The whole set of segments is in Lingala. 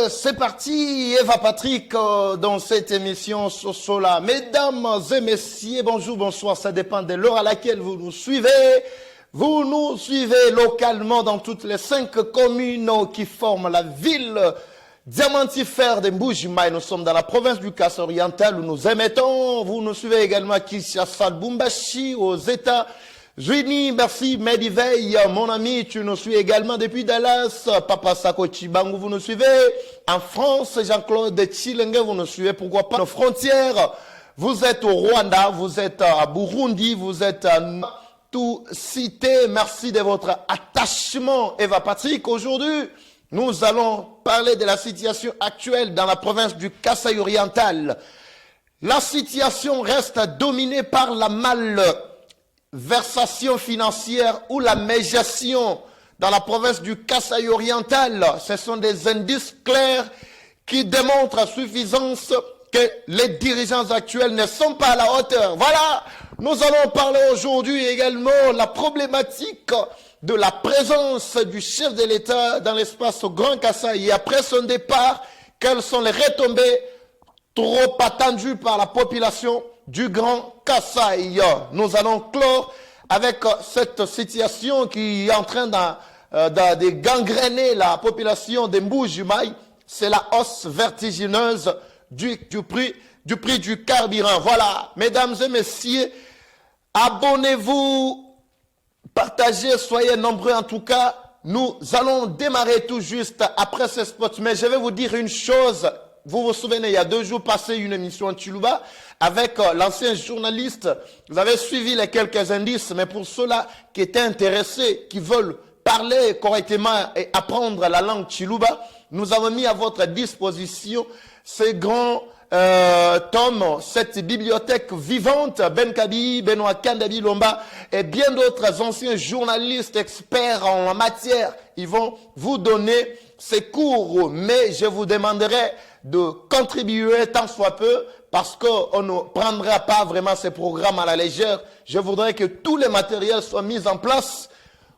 c'est parti, Eva Patrick dans cette émission Sosola. Mesdames et messieurs, bonjour, bonsoir, ça dépend de l'heure à laquelle vous nous suivez. Vous nous suivez localement dans toutes les 5 communes qui forment la ville diamantifère de Mbuji-Mayi. Nous sommes dans la province du Kasaï oriental où nous émettons. Vous nous suivez également à Kinshasa, Lubumbashi, aux États-Unis. Merci Mediveil, mon ami, tu nous suis également depuis Dallas. Papa Sako Chibangu, vous nous suivez. En France, Jean-Claude Chilenge, vous nous suivez. Pourquoi pas nos frontières? Vous êtes au Rwanda, vous êtes à Burundi, vous êtes à tout cité. Merci de votre attachement, Eva Patrick. Aujourd'hui, nous allons parler de la situation actuelle dans la province du Kasaï oriental. La situation reste dominée par la malversation financière ou la médiation dans la province du Kasaï oriental. Ce sont des indices clairs qui démontrent à suffisance que les dirigeants actuels ne sont pas à la hauteur. Voilà, nous allons parler aujourd'hui également de la problématique de la présence du chef de l'État dans l'espace au Grand Kasaï. Et après son départ, quelles sont les retombées trop attendues par la population du Grand Kasaï? Nous allons clore avec cette situation qui est en train de gangréner la population de Mbuji-Mayi. C'est la hausse vertigineuse du prix du carburant. Voilà, mesdames et messieurs, abonnez-vous, partagez, soyez nombreux. En tout cas, nous allons démarrer tout juste après ce spot. Mais je vais vous dire une chose. Vous vous souvenez, il y a 2 jours passé, une émission en Chiluba avec l'ancien journaliste. Vous avez suivi les quelques indices, mais pour ceux-là qui étaient intéressés, qui veulent parler correctement et apprendre la langue Chiluba, nous avons mis à votre disposition ces grands tomes, cette bibliothèque vivante. Ben Kabi, Benoît Kandabi Lomba et bien d'autres anciens journalistes experts en la matière. Ils vont vous donner ces cours, mais je vous demanderai de contribuer tant soit peu parce qu'on ne prendra pas vraiment ces programmes à la légère. Je voudrais que tous les matériels soient mis en place.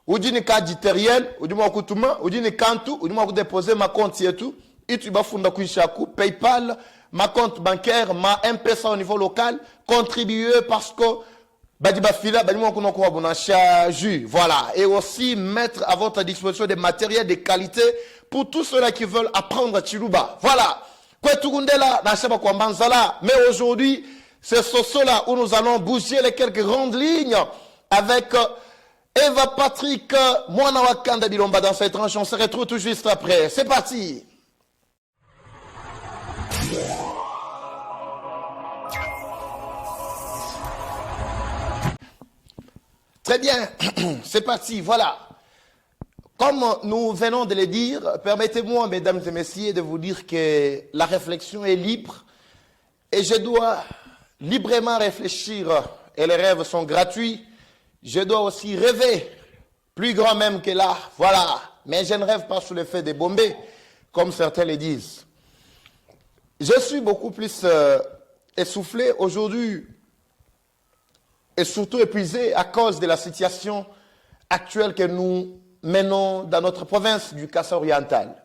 Ou d'une carte matériel, ou d'une kutuma, ou d'une kantu, ou d'une déposer ma compte et tout. Et tu vas fonder Kuishaku, PayPal, ma compte bancaire, ma M-Pesa au niveau local, contribuer parce que voilà, et aussi mettre à votre disposition des matériels de qualité pour tous ceux-là qui veulent apprendre Chiluba. Voilà. Mais aujourd'hui, c'est cela où nous allons bouger les quelques grandes lignes avec Eva Patrick, Mwana Wakanda Bilomba dans cette tranche. On se retrouve tout juste après. C'est parti. Très bien, c'est parti, voilà. Comme nous venons de le dire, permettez-moi, mesdames et messieurs, de vous dire que la réflexion est libre et je dois librement réfléchir et les rêves sont gratuits. Je dois aussi rêver, plus grand même que là, voilà. Mais je ne rêve pas sous l'effet des bombées, comme certains le disent. Je suis beaucoup plus essoufflé aujourd'hui et surtout épuisé à cause de la situation actuelle que nous menons dans notre province du Kasaï oriental.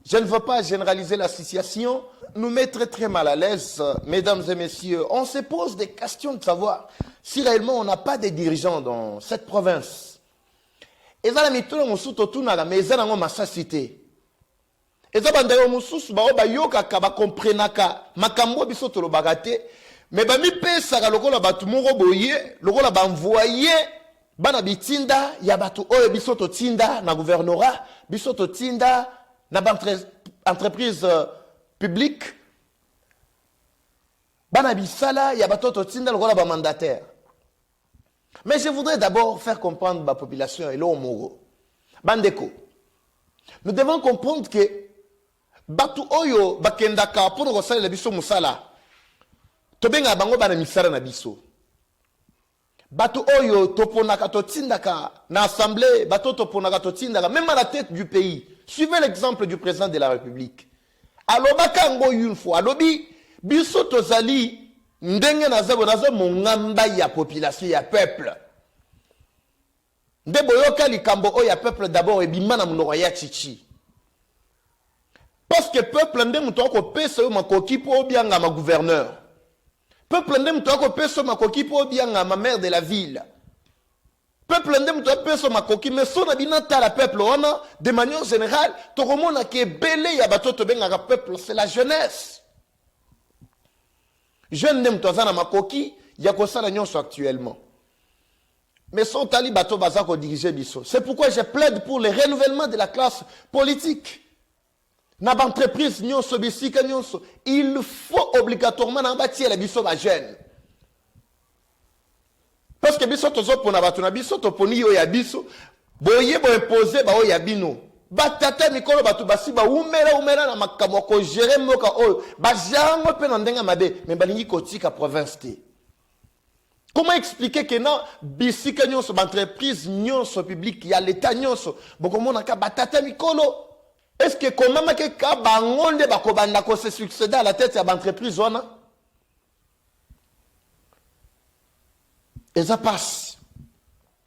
Je ne veux pas généraliser la situation, nous met très mal à l'aise, mesdames et messieurs. On se pose des questions de savoir si réellement on n'a pas de dirigeants dans cette province. Et ça, mais ça mais ba mi pesa ka lokola batu moko boye lokola ba envoyer bana bitinda ya batu oyo biso to tinda na gouvernorat biso to tinda na entreprise publique bana bisala ya batu to tinda lokola ba mandataire. Mais je voudrais d'abord faire comprendre la population et l'homme moro bandeko. Nous devons comprendre que batu oyo bakendaka pour nous saler biso musala tobenga bango bana misara na biso. Bato oyo toponaka totindaka na assemblée, bato toponaka totindaka même à la tête du pays. Suivez l'exemple du président de la République. Alobaka ngo une fois, alobi biso tozali ndenge nazo mongamba ya population ya peuple. Nde boyoka likambo oyo ya peuple d'abord ebima na munoko ya chichi. Parce que peuple ndem toko pesa yo makoki po bianga ma gouverneur. Peuple ndem toko pesa makoki po bianga ma maire de la ville. Peuple ndem toko pesa makoki mais son abinata la peuple wana de manière générale toko mona ke belé ya bato to benga peuple c'est la jeunesse. Jeune ndem tozana makoki ya kosala nyonso actuellement. Mais son tali bato bazako diriger biso. C'est pourquoi je plaide pour le renouvellement de la classe politique. Na entreprise nyonso bisika nyonso, il faut obligatoirement na bâtir la biso ba jeune. Parce que biso tozo pona batu na biso to poni yo ya biso, boye bo imposer ba o ya bino. Batata mikolo batu basi ba umela na makambo ko gérer moka o, ba jango pe na ndenga mabe, mais balingi kotika province te. Comment expliquer que non bisika nyonso ba entreprise nyonso public ya l'état nyonso, bokomo na ka batata mikolo. Est-ce que comment que Kabangonde bakobanda ko se succéder à la tête de l'entreprise wana? Et ça passe.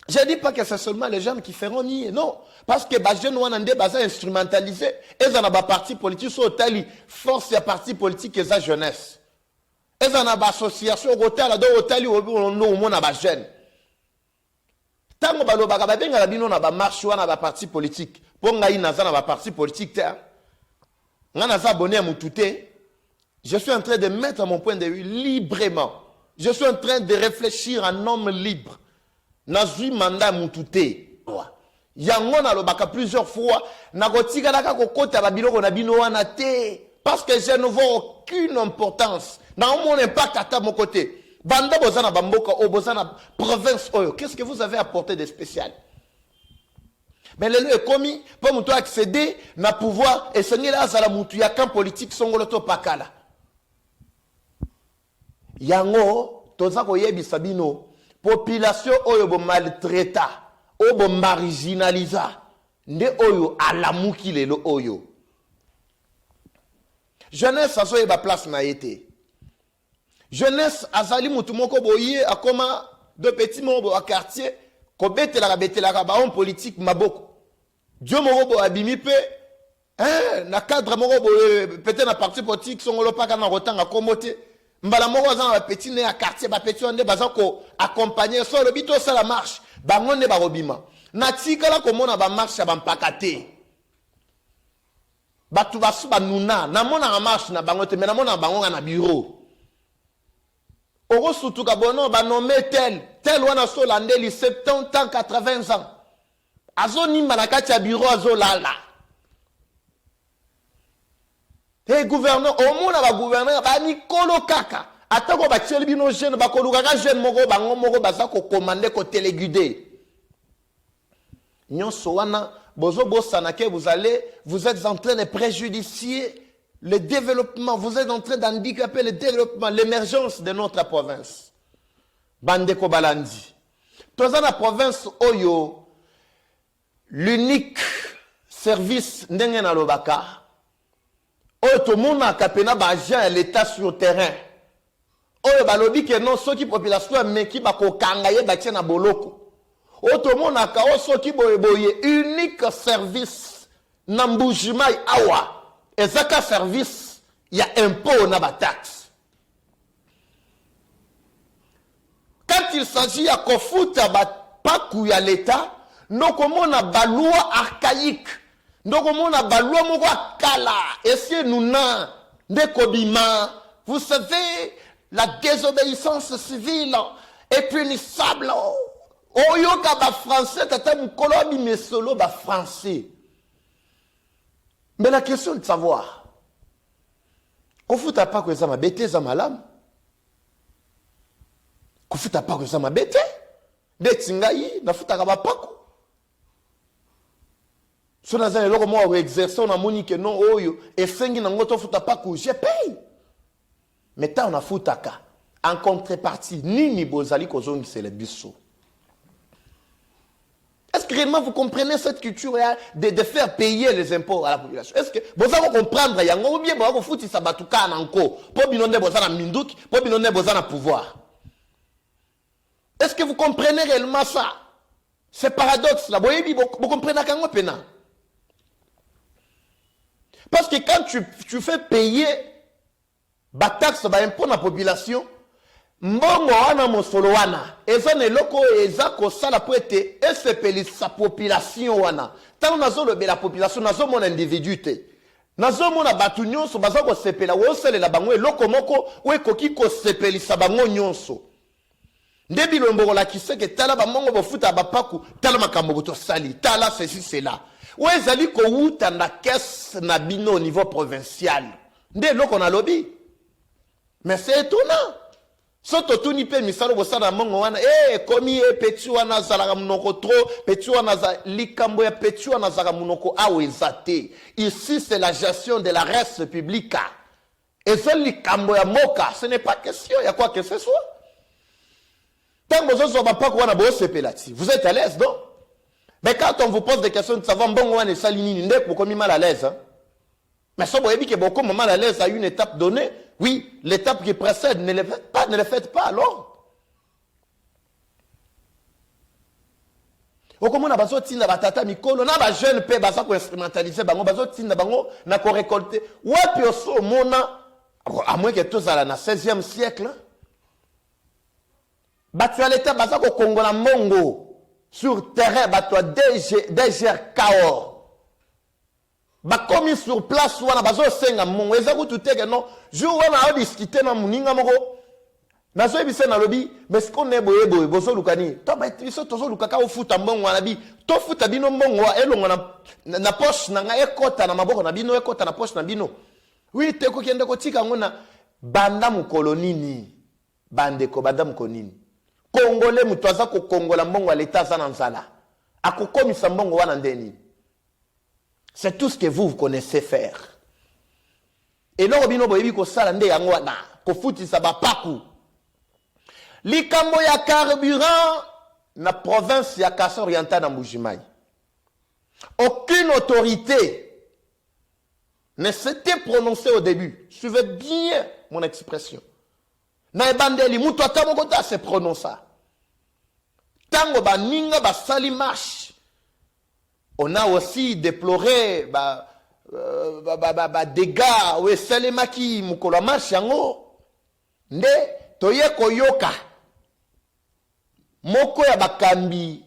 Je ne dis pas que c'est seulement les jeunes qui feront nier, non. Parce que les jeunes wana nde baza instrumentalisés. Ils ont un parti politique sur tali force ya parti politique et sa jeunesse. Ils ont une association hôtel do hôtel au monde ba jeunes. Tango balobaka babenga bino na ba marche wana ba parti politique. Pour ngai naza na ba parti politique te. Nga naza abonné à Moutouté. Je suis en train de mettre mon point de vue librement. Je suis en train de réfléchir en homme libre. Nazui mandat Moutouté. Yango na lobaka plusieurs fois na kotika naka kokota ba biloko na bino wana te parce que je ne vois aucune importance. Na mon impact à mon côté. Banda bozana bamboka o bozana province oyo. Qu'est-ce que vous avez apporté de spécial? Mais le lieu est commis pour nous accéder na pouvoir et c'est là à la moutou ya camp politique songoloto pakala. Yango toza ko yebi sabino population oyo bo maltraita o bo marginalisa nde oyo alamuki lelo oyo. Jeunesse azo yeba place na été. Jeunesse azali mutu moko boye akoma de petits mots à quartier ko betela ba homme politique maboko. Dieu moko bo abimi pe na cadre moko bo peut-être na parti politique songolo pa kana rotanga komote mbala moko za na petit né à quartier ba petit onde baza ko accompagner so le bito ça la marche ba ngonde ba robima na tikala ko mona ba marche ba mpakate batu basu ba nuna na mona na marche na bango te mais na mona bango na bureau. Oro surtout kabono ba nommé tel wana so landeli 70 ans 80 ans azo ni manakati ya bureau azo lala. Et gouverneur au monde ba gouverneur ba Nikolo kaka atako ba tieli bino jeune ba koluka ka jeune moko bango moko baza ko commander ko téléguider. Nyonso wana bozo bosana ke vous êtes en train de préjudicier le développement, vous êtes en train d'handicaper le développement, l'émergence de notre province. Bandeko Balandi. Dans la province Oyo, l'unique service ndenge na lobaka, oyo to mona kapena ba agent l'état sur terrain. Oyo balobi ke non soki population meki ba ko kanga ye ba tia na boloko. Oyo to mona ka o soki boye unique service na mbujimai awa. Et ça service, il y a impôt na ba taxe. Quand il s'agit à kofuta ba paku ya l'État, nous comme na ba loi archaïque, nous comme na ba loi moko kala, et si nous na de kobima, vous savez, la désobéissance civile est punissable. Oyoka ba français tata mukolo bi mesolo ba français. Mais la question est de savoir, kofuta pas que ça m'a bêté, ça m'a l'âme. Kofuta pas que ça m'a bêté. De tingayi, na futa kaba pako. Si on a un loko moi exercer, on a moni que non, oyo, et sengi na ngoto futa pako, je paye. Mais tant on a futaka, en contrepartie, ni bozali kozongi c'est le bisso. Est-ce que réellement vous comprenez cette culture de faire payer les impôts à la population? Est-ce que vous allez comprendre yango ou bien vous allez foutre ça batuka nanko pour binonde bozana minduki pour binonde bozana pouvoir? Est-ce que vous comprenez réellement ça? C'est paradoxe là. Vous comprenez kango pena? Parce que quand tu fais payer ba taxe ba impôt na population, mbongo wana mosolo wana eza na eloko eza kosala po ete esepelisa population wana. Tango nazolobela population nazomona individu te, nazomona bato nyonso baza kosepela wosalela bango eloko moko oyo ekoki kosepelisa bango nyonso. Nde bilombo kolakisa ke tala bamongo bofuta bapaku, tala makambo botosali, tala ceci cela. Ou ezali kouta na caisse na bino au niveau provincial. Nde eloko na lobi. Mais c'est étonnant. Soto tuni pe misalo bosana mongo wana komi petu wana zalaka munoko tro petu wana za likambo ya petu wana zalaka munoko awezate. Ici c'est la gestion de la res publica. Et c'est likambo ya moka, ce n'est pas question il y a quoi que ce soit. Tant que vous êtes pas wana bo sepelati. Vous êtes à l'aise, non? Mais quand on vous pose des questions de savoir bon wana salini ndek beaucoup mal à l'aise hein. Mais ça vous avez dit que beaucoup mal à l'aise à une étape donnée. Oui, l'étape qui précède, ne le faites pas alors. Au comment on a besoin de batata mikolo, on a jeune pe basa ko instrumentaliser bango, besoin de bango na ko récolter. Wapi oso mona à moins que tous à la 16e siècle. Batu à l'état basa ko kongola mongo sur terrain batu DG Kaor. Ba komi sur place wana bazo senga mongo ezaku tuteke non jour wana a discuter na muninga moko nazo ebise na lobi mais ce qu'on est boye bozo lukani to ba biso tozo lukaka ofuta mbongo wana bi to futa bino mbongo elongo na poche na nga ekota na maboko na bino ekota na poche na bino oui te ko kende ko tika ngona banda mu kolonini bande ko banda mu konini Congolais mutu aza ko kongola mbongo l'état za na nzala akokomisa mbongo wana ndeni. C'est tout ce que vous connaissez faire. Et là, bino boyebi ko sala nde yango wana ko futisa ba paku. Likambo ya carburant na province ya Kasai Oriental na Mbujimayi. Aucune autorité ne s'était prononcée au début. Suivez bien mon expression. Na ebandeli mutu atamoko ta se prononça. Tango ba ninga ba sali marche. On a aussi déploré dégâts ou salemaki mukolo marche yango nde toye koyoka moko ya bakambi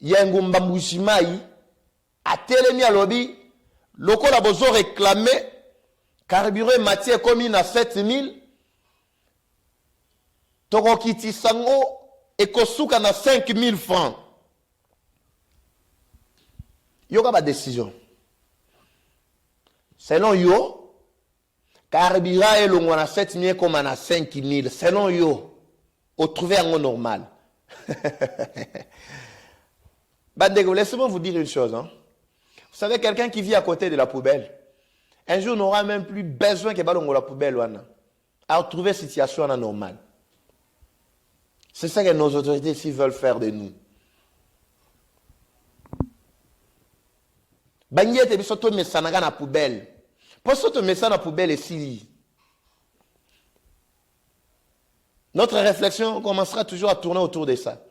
ya ngumba Mbujimayi atelemi alobi lokola bozo réclamer carburant matière comme na 7000 tokokiti sango ekosuka na 5000 francs. Yoka ba décision. Selon yo, carburant est le moins à 7000 comme à 5000. Selon yo, au trouver un normal. Bandego, laissez-moi vous dire une chose. Hein. Vous savez, quelqu'un qui vit à côté de la poubelle, un jour n'aura même plus besoin que ballon la poubelle wana, à retrouver une situation normale. C'est ça que nos autorités ici veulent faire de nous. Banyete biso to mesanaga na poubelle. Poso to mesana na poubelle ici. Notre réflexion commencera toujours à tourner autour de ça.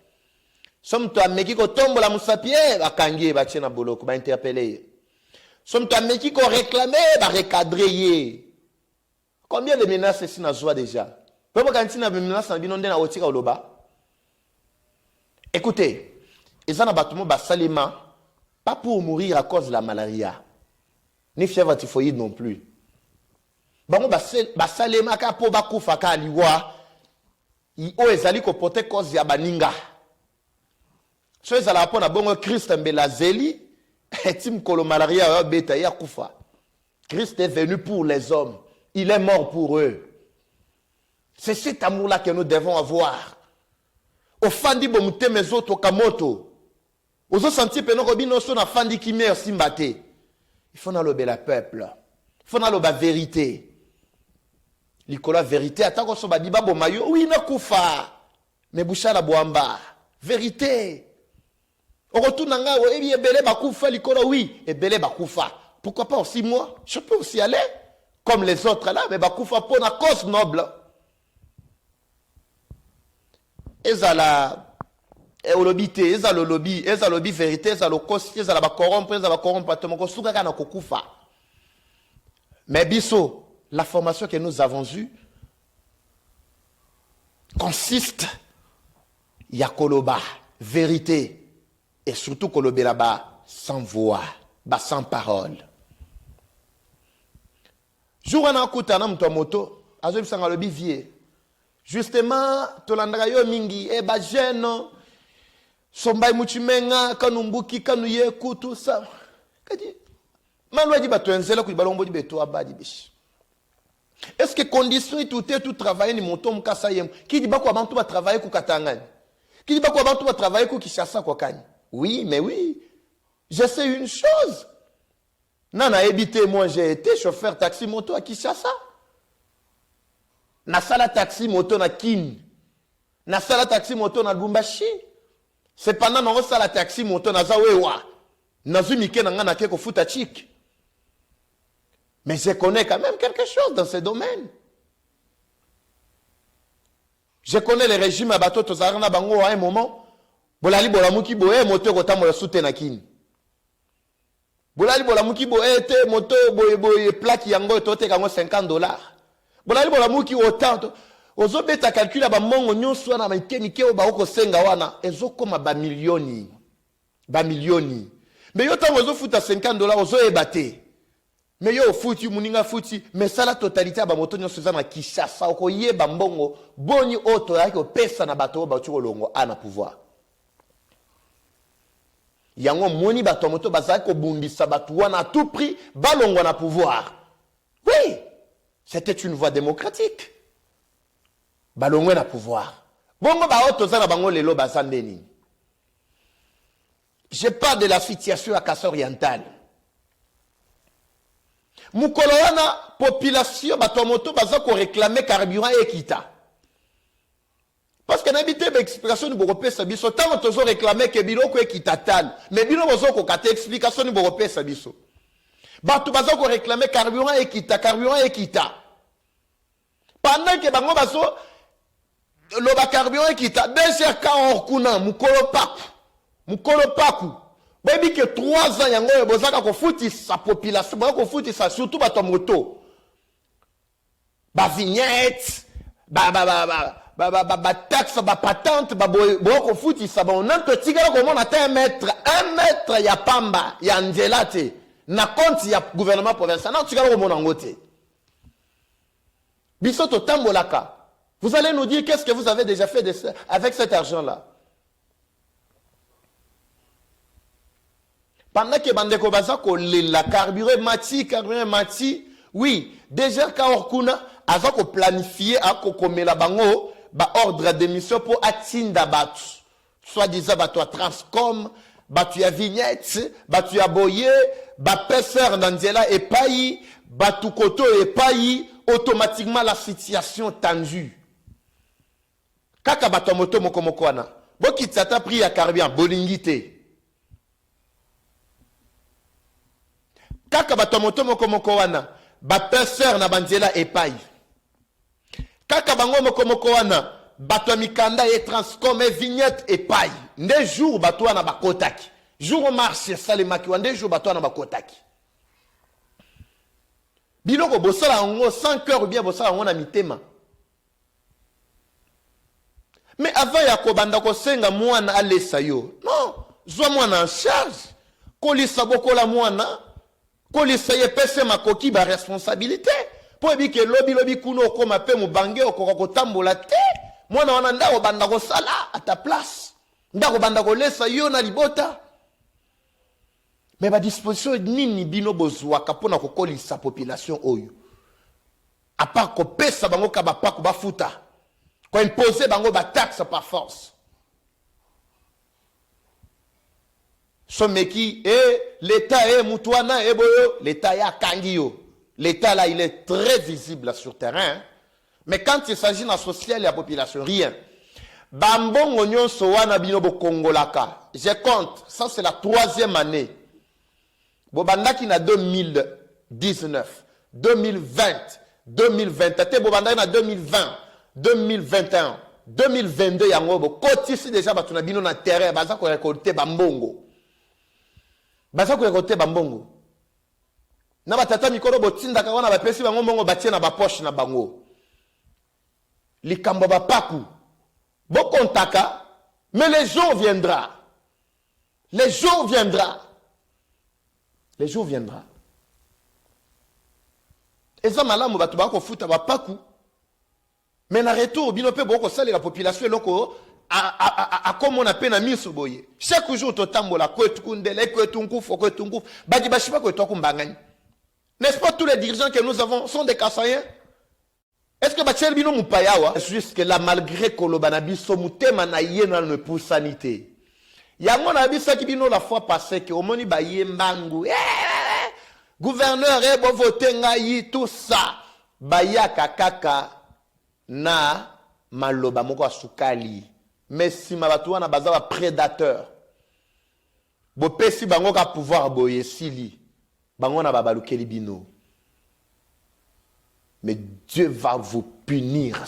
Somme to ameki ko tombo la musapie ba kangie ba tchena boloko ba interpeller. Somme to ameki ko réclamer ba recadrer. Combien de menaces ici na joie déjà? Pebo kanti na menaces na bino ndena otika oloba. Écoutez, ezana batumo ba salima. Pas pour mourir à cause de la malaria, ni fièvre typhoïde non plus. Bango basalema ka po bakufa ka liwa, o ezali ko pote cause ya baninga. So ezala po na bongo Christ mbela zeli, etim kolo malaria ya beta ya kufa. Christ est venu pour les hommes, il est mort pour eux. C'est cet amour-là que nous devons avoir. Au fandi bomute mezoto kamoto. Aux autres sentiers, il faut n'allober la peuple. Il faut n'allober la vérité. L'ikola vérité. Attends qu'on se bat diba bomayo. Oui, na kufa. Mais boucha la boamba. Vérité. Au retour nanga, oui, ebele bakufa l'ikola oui, ebele bakufa. Pourquoi pas aussi moi? Je peux aussi aller comme les autres là, mais bakufa pour la cause noble. Ezala au lobby te, eza le lobby, eza lobby vérité, eza le kosi, eza la ba corrompre, eza ba corrompre, tomoko suka kana kokufa. Mais biso, la formation que nous avons eue consiste ya koloba, vérité, et surtout kolobe là-bas, sans voix, sans parole. Jour en akuta na mto moto, azo bisanga lobby vie. Justement, tolandaka yo mingi, ba jeune, sombai muchimenga, kanumbuki, kanuye, tout ça. Kadi, malwa di bato enzela ku balombo di beto abadi bishi. Est-ce que condition tout est tout travailler ni moto mkasa yem? Qui dit bako abantu ba travailler ku Katangani? Qui dit bako abantu ba travailler ku Kinshasa kwa Kani? Oui, mais oui. Je sais une chose. Nana habité, moi j'ai été chauffeur taxi moto à Kinshasa. Na sala taxi moto na Kin. Na sala taxi moto na Lubumbashi. C'est pendant na sala taxi moto na Zawewa. Na zumike na ngana ke ko futa chik. Mais je connais quand même quelque chose dans ce domaine. Je connais les régimes à bateau tozarana bango à un moment. Bolali bolamuki boe moto ko tamola soute na Kin. Bolali bolamuki boe te moto boye plaque yango tote kango $50. Bolali bolamuki autant ozo beta calcula ba mongo nyonso na makeni ke ba ko senga wana ezokoma ba milioni. Mais yo tango ozo futa $50 ozo ebate. Mais yo futi muninga futi mais ça la totalité ba moto nyonso za na Kinshasa ko yeba mbongo boni oto yake opesa na bato ba tsholo ana pouvoir. Yango moni bato moto bazaki ko bundisa bato wana à tout prix balongwa na pouvoir. Oui, c'était une voie démocratique. Balongwa na pouvoir. Bongo ba oto za na bango lelo bazandeni. Je parle de la situation à Kasso Oriental. Mukolo wana population bato moto bazako réclamer carburant ekita. Parce que n'habité l'explication du Boropé Sabiso, tant que tu as réclamé que Biloko est quitatane, mais Biloko a kate explication du Boropé Sabiso. Bato bazako réclamer carburant et kita. Pendant que bango baso, le carburant et kita, déjà quand on kuna, mukolo paku. Baby que 3 ans yango bozaka ko futi sa population, ko futi sa surtout bato moto. Ba vignette, ba taxe, ba patente, ba boko futi sa on entre tigala comme on atteint 1 mètre ya pamba ya nzelate na compte ya gouvernement provincial na tigala comme on angote. Bisoto tambolaka. Vous allez nous dire qu'est-ce que vous avez déjà fait avec cet argent là. Pendant que bandeko bazako la carburant mati, oui, déjà quand orkuna azako planifier ako komela bango ba ordre d'émission pour atinda batu. Soit disant batu à Transcom, batu à Vignette, batu à Boye, ba pesseur d'Andiela et Payi, batu koto et Payi, automatiquement la situation tendue. Kaka batu moto mokomokwana. Boki tsata pris à carburant bolingite. Kaka bato moto moko wana ba pesseur na bandiela epai. Kaka bango moko wana bato mikanda et Transcom et Vignette epai. Nde jour bato wana bakotaki. Jour marché salemaki wande jour bato wana bakotaki. Biloko bosala ngo sans cœur ou bien bosala ngo na mitema. Mais avant ya kobanda ko senga mwana alesa yo. Non, zwa mwana en charge. Kolisa bokola mwana Kolisa ye pese makoki ba responsabilité. Po ebi ke lobi kuno koma pe mubange okoko kotambola te. Mwana wana ndako banda ko sala à ta place. Ndako banda ko lesa yo na libota. Mais ba disposition nini bino bozwaka pona ko kolisa population oyo. À part ko pesa bango ka ba pako ba futa. Ko imposer bango ba taxe par force. Someki et l'État est Moutouana et Boyo, l'État est à Kangio. L'État là, il est très visible là, sur terrain. Mais quand il s'agit de la sociale et la population, rien. Bambon Onyon Sowana Binobo Kongolaka. Je compte, ça c'est la 3e année. Bobanda qui n'a 2019, 2020, 2021. Bobanda qui n'a 2020, 2021. 2022 yango bo kotisi déjà batu na bino na terrain baza ko récolter bambongo. Baza ko récolter bambongo. Na batata mikolo botinda ka wana bapesi bango mbongo batie na ba poche na bango. Likambo ba paku. Bo kontaka mais les jours viendra. Les jours viendra. Les jours viendra. Eza malamu batu ba ko futa ba paku. Mais na retour bino pe boko sali la population loko a comme on appelle na miso boye. Chaque jour to tambola kwetu kundele kwetu nkufu kwetu nkufu. Badi bashiba kwetu kumbangani. N'est-ce pas tous les dirigeants que nous avons sont des Kassaïens? Est-ce que Bachel Bino Moupayawa, jusque là, malgré que le banabiso Moutema na yena ne pour sanité. Yango na bisa ki bino la fois passée que au moni baye mbangu. Gouverneur bo voter ngai tout ça. Baya kakaka na maloba moko asukali. Mais si mabatu wana baza prédateur. Bo pesi bango ka pouvoir boye sili. Bangona babalukeli bino. Mais Dieu va vous punir.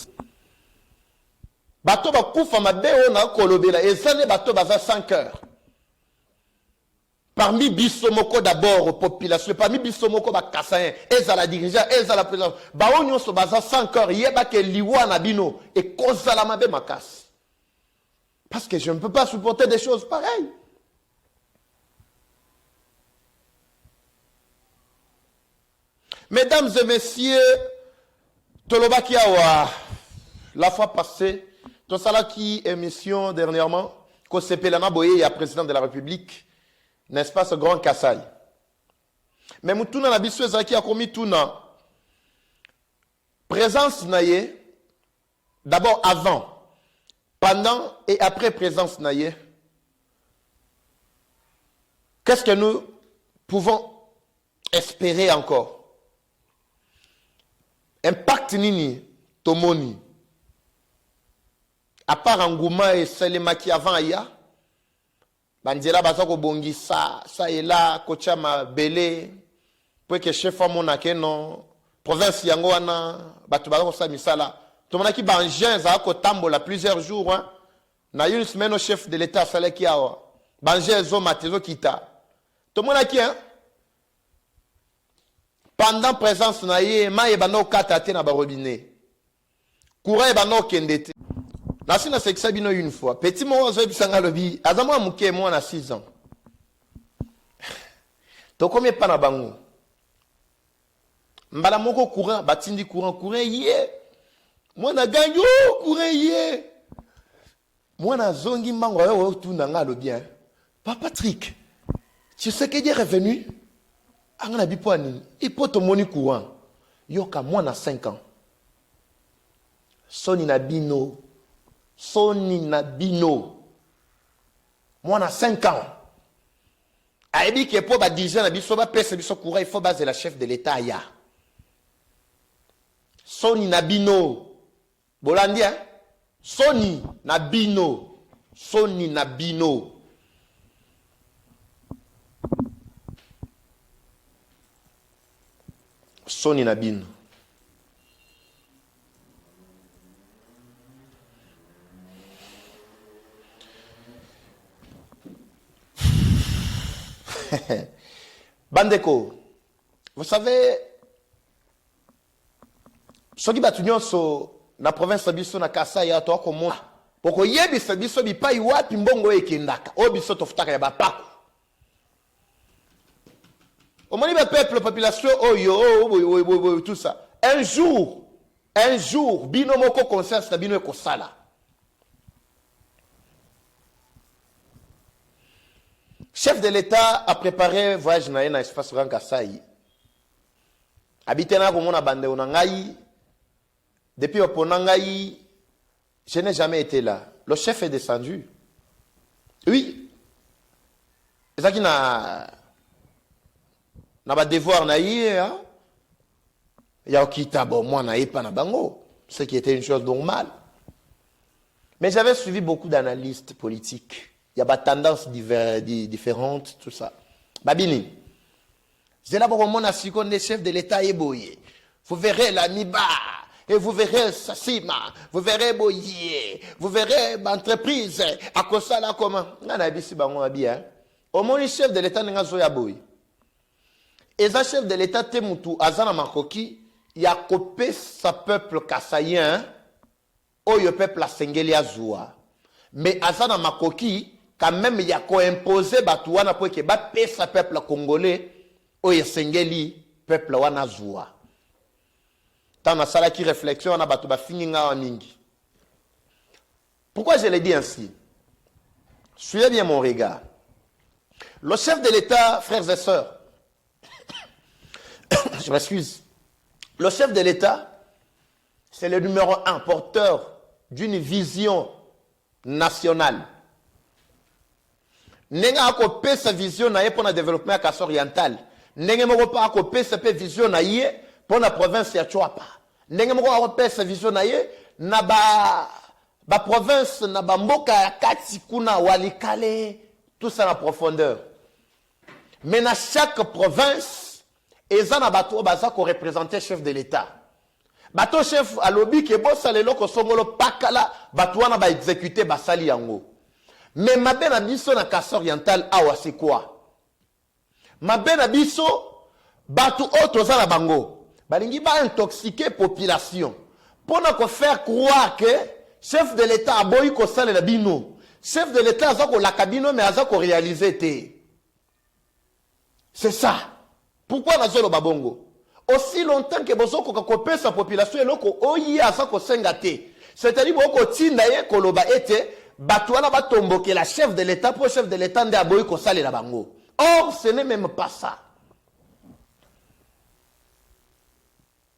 Bato ba kufa mabeo na kolobela ezane bato baza 5 heures. Parmi bisomoko d'abord population, parmi bisomoko ba Kassaïen, ezala dirigeant, ezala président. Ba onyo so baza 5 heures yeba ke liwa na bino et kozala mabe makas. Parce que je ne peux pas supporter des choses pareilles. Mesdames et messieurs, Tolobakiawa, la fois passée, Tosalaki émission dernièrement, Kosepelana Boye, il y a président de la République, n'est-ce pas ce grand Kassai? Mais Moutouna Nabisu Zaki a commis tout na. Présence naye, d'abord avant, pendant et après présence naye. Qu'est-ce que nous pouvons espérer encore? Impact nini tomoni à part Angouma et Salemaki avant aya banzela bazako bongisa ça et là kocha ma belé pour que chef amona keno province yango wana batu bazako sa misala tomona ki banjen za ko tambola plusieurs jours hein na une semaine au chef de l'état salaki awa banjen zo matezo kita tomona ki hein. Pendant présence na ye, ma ebano katate na ba robinet. Courant ebano kendete. Na sina seksa bino une fois. Petit mo zo bisanga lobi, azama muke mo na 6 ans. To combien pa na bango. Mbala moko courant, batindi courant yé. Moi na ganyo courant yé. Moi na zongi mbango yo tout na nga lobi hein. Pa Patrick. Tu sais que Dieu est revenu? Angana bipoani, il peut te moni courant. Yoka moi na 5 ans. Soni na bino. Moi na 5 ans. Aibi ke po ba dirigeant na biso ba pesa biso courant, il faut baser la chef de l'état ya. Soni na bino. Bolandi hein? Soni na bino. Soni Nabin. Bandeko, vous savez, ce qui bat so na province biso na Kasai ya to ko mo. Poko yebi biso bi pai wapi mbongo ekendaka. O biso tofutaka ya bapako. Au moins, le peuple, la population, tout ça. Un jour, binomoko conscience na bino ko sala. Chef de l'État a préparé voyage na espace Grand Kasai. Habité na ko mona bande na ngai. Depuis au Ponangai, je n'ai jamais été là. Le chef est descendu. Oui. C'est ça qui n'a ba devoir na yé hein. Ya okita bon moi na pas na bango, ce qui était une chose normale. Mais j'avais suivi beaucoup d'analystes politiques. Il y a des tendances différentes, tout ça. Babini. C'est là pour mon assistant des chefs de l'État eboye. Vous verrez la miba. Et vous verrez Sassima, vous verrez Boyer, vous verrez entreprise. À cause ça là comment? Au moins le chef de l'État n'a pas boy. Et le chef de l'État Temutu Azana Makoki, il a copé sa peuple kassayen, ou le peuple a sengeli azua. Mais Azana Makoki, quand même il a imposé Batouana pour que bat sa peuple congolais, ou le sengeli peuple wana azua. Dans la qui réflexion, on a battu ba mingi. Pourquoi je l'ai dit ainsi? Suivez bien mon regard. Le chef de l'État, frères et sœurs, je m'excuse. Le chef de l'État, c'est le numéro 1 porteur d'une vision nationale. Nenga akopé sa vision na pour le développement à Kasso oriental. Nenga moko pa akopé sa vision na pour la province ya Chouapa. Nenga moko akopé sa vision na ba province na ba mboka ya Kati kuna Walikale, tout ça en profondeur. Mais dans chaque province, ils ont bateau qui représente chef de l'État. Bateau chef à lobby qui est bon, ça les locaux sont le pakala, bateau na ba exécuter basali yango. Mais ma ben abisso na Kasso oriental awa c'est quoi? Ma ben abisso bateau auto za na bango. Balingi ba intoxiquer population. Pour nous faire croire que chef de l'État a boyi ko sale la bino. Chef de l'État a ko la cabino mais a ko réaliser té. C'est ça. Pourquoi Nazolo Babongo? Aussi longtemps que Bozoko Kakopé sa population et loko oyi asako sengate. C'est-à-dire que Tindaye Koloba ete, Batouana Batombo qui est la chef de l'État pour chef de l'État de Aboy Kosale la Bango. Or, ce n'est même pas ça.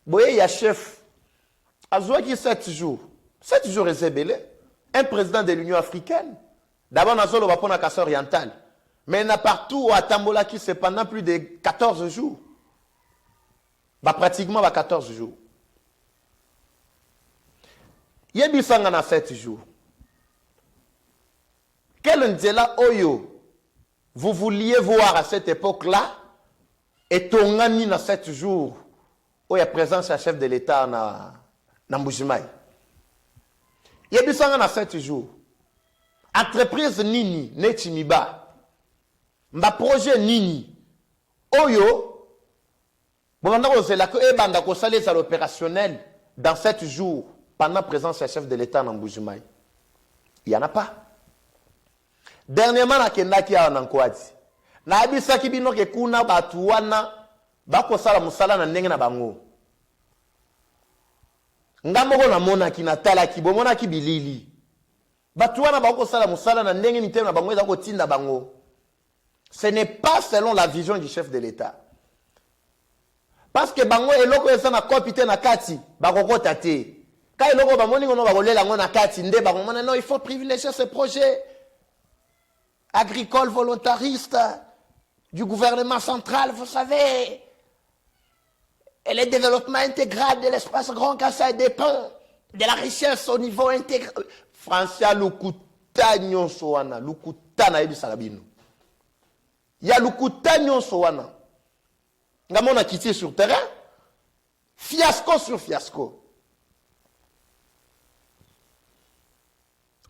Boye ya chef. Azoua qui 7 jours. 7 jours est zébélé. Un président de l'Union africaine. D'abord, Nazolo Bapona Kasso oriental. Mais il y a partout à Tambola qui c'est pendant plus de 14 jours. Bah, pratiquement 14 jours. Il y a 7 jours. Quel Ndela Oyo vous vouliez voir à cette époque-là et Tongani dans 7 jours où il y a présence à chef de l'État dans Mbujimaï. Il y a 7 jours. Entreprise Nini, Netimiba. Ma projet Nini, Oyo, l'opérationnel dans 7 jours pendant présence du chef de l'État dans Mbujimaï. Il n'y en a pas. Dernièrement, na Kendaki a Nankwadi. Na abisa kibino ke kuna batuwana bako sala musala na ndenge na bango. Ngamoko na mona kinatala kibomona kibilili. Batuwana bako sala musala na ndenge mitema na bango ezako tinda bango. Ce n'est pas selon la vision du chef de l'État. Parce que bango eloko esa na kopite na kati bakokota te. Ka eloko bamoni ngono bakolela ngo na kati nde bakomona non, il faut privilégier ce projet agricole volontariste du gouvernement central, vous savez. Et le développement intégral de l'espace Grand Kassai dépend de la richesse au niveau intégral. Français lukuta nyonso wana, lukuta na yebi salabino. Ya lukuta nyonso wana. Ngamona quitté sur terrain, fiasco sur fiasco.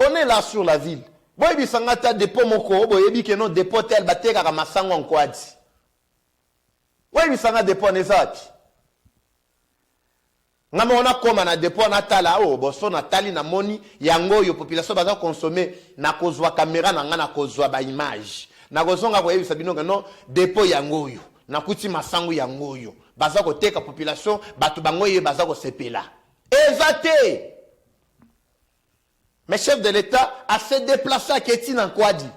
On est là sur la ville. Boyebi sangata dépôt moko, boyebi que non dépôt tel bateka ka masango en kwadi. Boyebi sangata dépôt nezaki. Ngamona koma na dépôt na tala o boso na tali na moni yango yo population baza consommer na kozwa caméra na ngana kozwa ba image. Na kozonga boyebi sabino que non dépôt yango yo. Na kuti masango yango yo. Baza ko teka population batu bango ye baza ko sepela. Ezate. Mais chef de l'État a se déplacé à Kétine en Kwadi.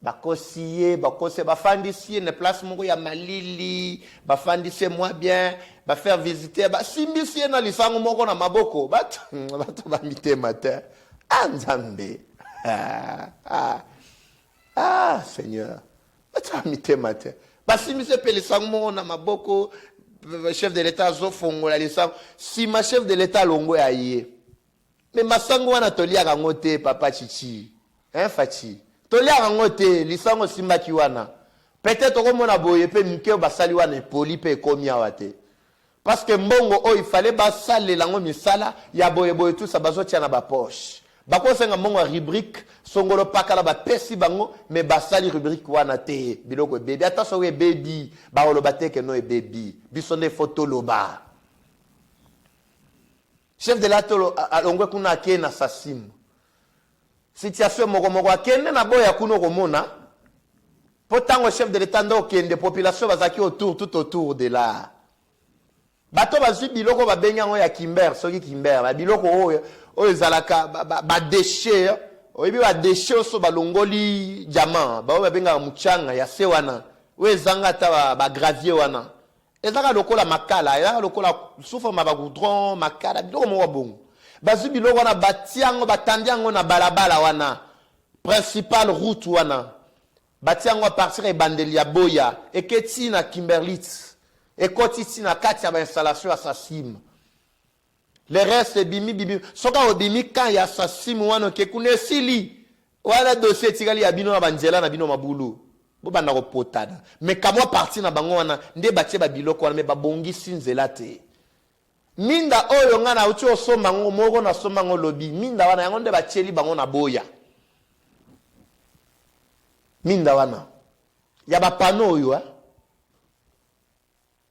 Bakosiye, bakose, bafandisiye, ne place moko ya malili, bafandisiye moi bien, ba faire visiter, ba simbisiye na lisango moko na maboko, bato ba mite matin. Anzambe. Seigneur. Bato ba mite matin. Ba simbisiye pe lisango moko na maboko, chef de l'État zo fongo la lisango. Si ma chef de l'État longo ya yé. Mais masango wana tolia rangote papa chichi. Hein Fachi. Tolia rangote lisango simba kiwana. Peut-être comme on a boye pe mke basali wana poli pe komi awate. Parce que mbongo oh il fallait basale lango misala ya boye tout ça bazotia na ba poche. Bako senga mbongo rubrique songolo pakala ba pesi bango mais basali rubrique wana te biloko baby attention we baby ba oloba te que no e baby bisonde photo loba. Chef de l'atolo alongwe kuna ke na sasim. Situation moko akende na boya kuno komona. Pourtant, le chef de l'État qui des populations tout autour de là. Bato bazu biloko ba benyango ya Kimber, soki Kimber, ba biloko oyo zalaka ba déchet, oyebi ba déchet so ba longoli diamant, ba benga muchanga ya sewana, we zanga ta ba gravier wana. Ezaka lokola makala, ezaka lokola souffre ma ba goudron, makala, biloko mo bongo. Bazu biloko wana batiango batandiango na balabala wana. Principal route wana. Batiango partir e bandeli ya boya et keti na Kimberlitz et koti na kati ya ba installation ya Sasim. Le reste bimi soka obimi kan ya Sasim wana ke kunesili wana dossier tikali ya bino na banjela na bino mabulu bo banda ko potada mais kamwa parti na bango wana nde batie ba biloko wana me babongisi nzela te minda oyo ngana uti osomba ngo moko na somba ngo lobi minda wana yango nde batieli bango na boya. Minda wana ya ba panneau yo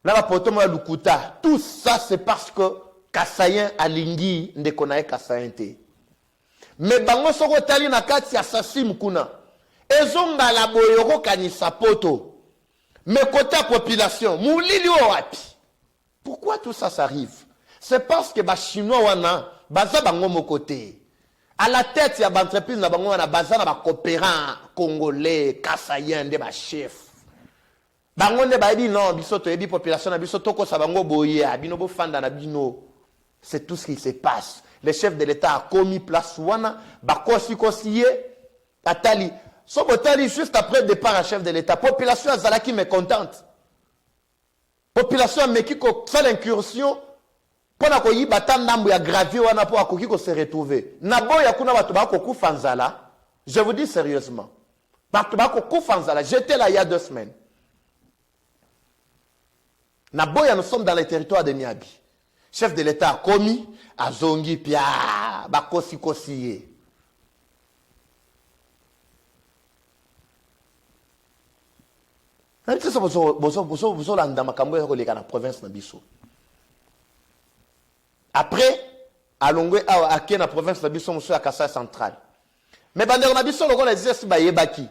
na ba poto mo lukuta tout ça c'est parce que Kassayen alingi ndeko na Kassayen te mais bango soko tali na kati ya Sasim kuna ezonga la boyoko kanisa poto mais côté population mulili o wapi. Pourquoi tout ça s'arrive? C'est parce que ba chinois wana baza bango mo côté. À la tête, il y a des entreprises qui sont coopérants congolais, Kassayen, des chefs. C'est tout ce qui se passe. Le chef de l'État a commis place wana, bakosi kosiye, atali. Sobotali juste après le départ du chef de l'État. Population azalaki mécontente. Population meki ko fait l'incursion. Pona ko yiba tandambu ya gravier wana po akoki ko se retrouver na boya kuna bato ba ko kufanzala. Je vous dis sérieusement bato ba ko kufanzala. J'étais là il y a 2 semaines na boya. Nous sommes dans les territoires de Miabi. Chef de l'État a commis azongi pia bakosi kosiye. Na tso bozo landa makambo ya ko leka na province na biso. Après, à Longwe, à la province de Bisson, à Kassai central. Mais pendant que Bisson, on a dit que c'est Baki.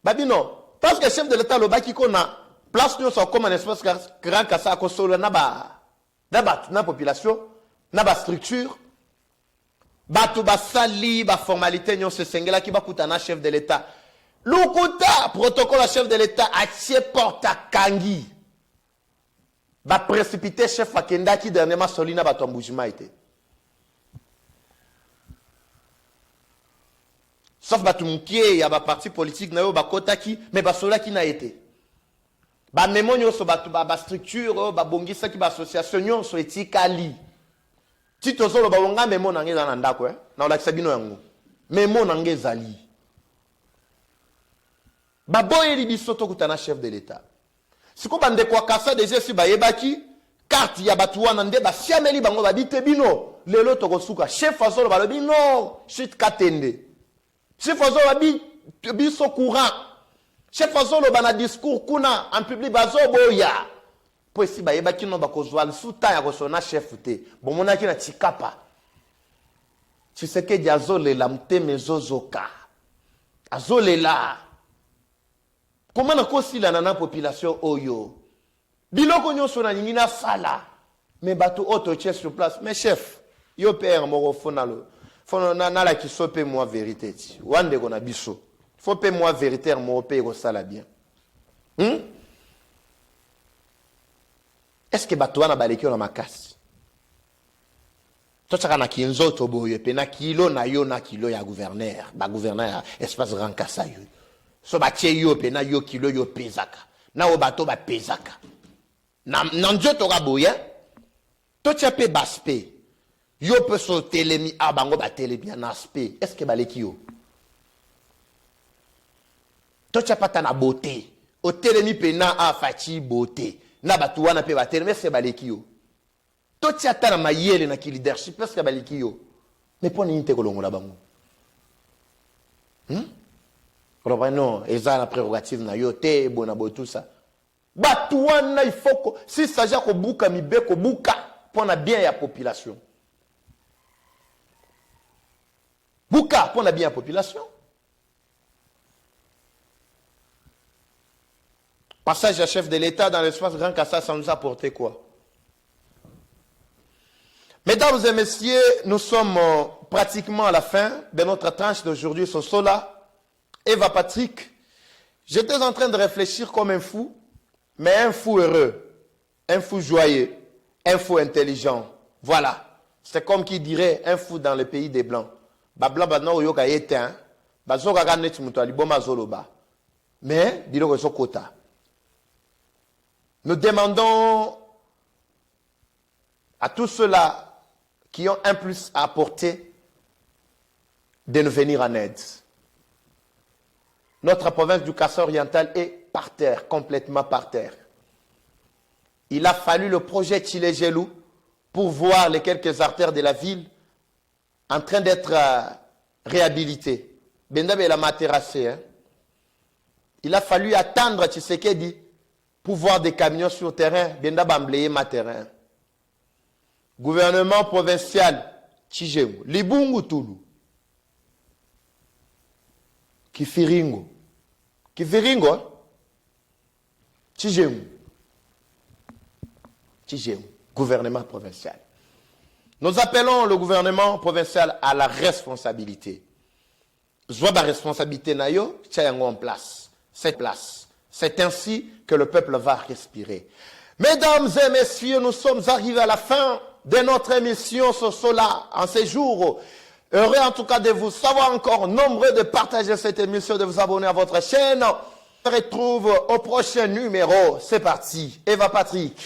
Babino, parce que le chef de l'État, le Baki, qu'on a place, nous sommes comme un espace grand Kassai, à Kosolo, na population, na structure, batu basali, ba formalité, nous se sengela qui va coûter un chef de l'État. L'Ukuta, protocole à chef de l'État, a tié porte à Kangi. Va précipiter chef Fakenda qui dernièrement solina ba tombujima été. Sauf batumkie ya ba parti politique na yo ba kotaki mais ba sola qui n'a été. Ba memonyo so ba structure ba bongisa ki ba association nyon so etikali. Tito solo ba wonga memo na ngeza na ndako na olakisa bino yango. Memo na ngeza li. Ba boye li bisoto kutana chef de l'État. Si ko bande kwa kasa déjà si ba yebaki carte ya batu wana nde ba siameli bango ba bite bino lelo tokosuka chef azolo ba lobi non shit katende chef azolo ba biso courant chef azolo ba na discours kuna en public bazo boya po si ba yebaki no ba kozwal suta ya kosona chef te bomona ki na tikapa tu sais que diazole la mteme zozoka azole la. Comment on a la nana population oyo? Biloko nyonso na nyina sala. Mais bato auto tient sur place. Mais chef, yo père moro fonalo. Fono na la ki sope moi vérité. Wande kona biso. Faut payer moi vérité mo payer ko sala bien. Est-ce que bato wana baleki na makasi? Tochaka na kinzoto boye pe na kilo na yo na kilo ya gouverneur. Ba gouverneur espace rankasa yo. So batie yo pe na yo kilo yo pezaka na o bato ba pezaka na njoto ka boya to tia pe baspe yo pe so telemi a bango ba telemi na aspe. Est-ce que baleki yo to tia pata na beauté o telemi pe na a fachi beauté na batu wana pe ba telemi se baleki yo Tout ça na mayele na ki leadership parce que baliki yo. Mais pour n'inte kolongo la bango. Non, eza la prérogative na yo te bonabo tout ça. Batouana il faut que si ça ja ko buka mibe ko buka pour na bien ya population. Buka pour na bien ya population. Passage à chef de l'État dans l'espace Grand Kassa, ça nous a apporté quoi? Mesdames et messieurs, nous sommes pratiquement à la fin de notre tranche d'aujourd'hui sur Sola. Eva Patrick, j'étais en train de réfléchir comme un fou, mais un fou heureux, un fou joyeux, un fou intelligent. Voilà. C'est comme qui dirait un fou dans le pays des Blancs. Babla badna yoka éteint, bazoka ganet mutuali boma zoloba. Mais, dis-le que kota. Nous demandons à tous ceux-là qui ont un plus à apporter de nous venir en aide. Notre province du Kassa oriental est par terre, complètement par terre. Il a fallu le projet Tchilegelou pour voir les quelques artères de la ville en train d'être réhabilitées. Bendabe la materassé. Il a fallu attendre Tshisekedi pour voir des camions sur terrain. Bendabe emblayé ma terrain. Gouvernement provincial Tchigemu, Libungu Toulou, Kifiringo, hein? Tchigemu, gouvernement provincial. Nous appelons le gouvernement provincial à la responsabilité. Zoa ba responsabilité na yo, tchayango en place. Cette place. C'est ainsi que le peuple va respirer. Mesdames et messieurs, nous sommes arrivés à la fin de notre émission sur Sola en ces jours. Heureux en tout cas de vous savoir encore nombreux de partager cette émission, de vous abonner à votre chaîne. On se retrouve au prochain numéro. C'est parti. Eva Patrick.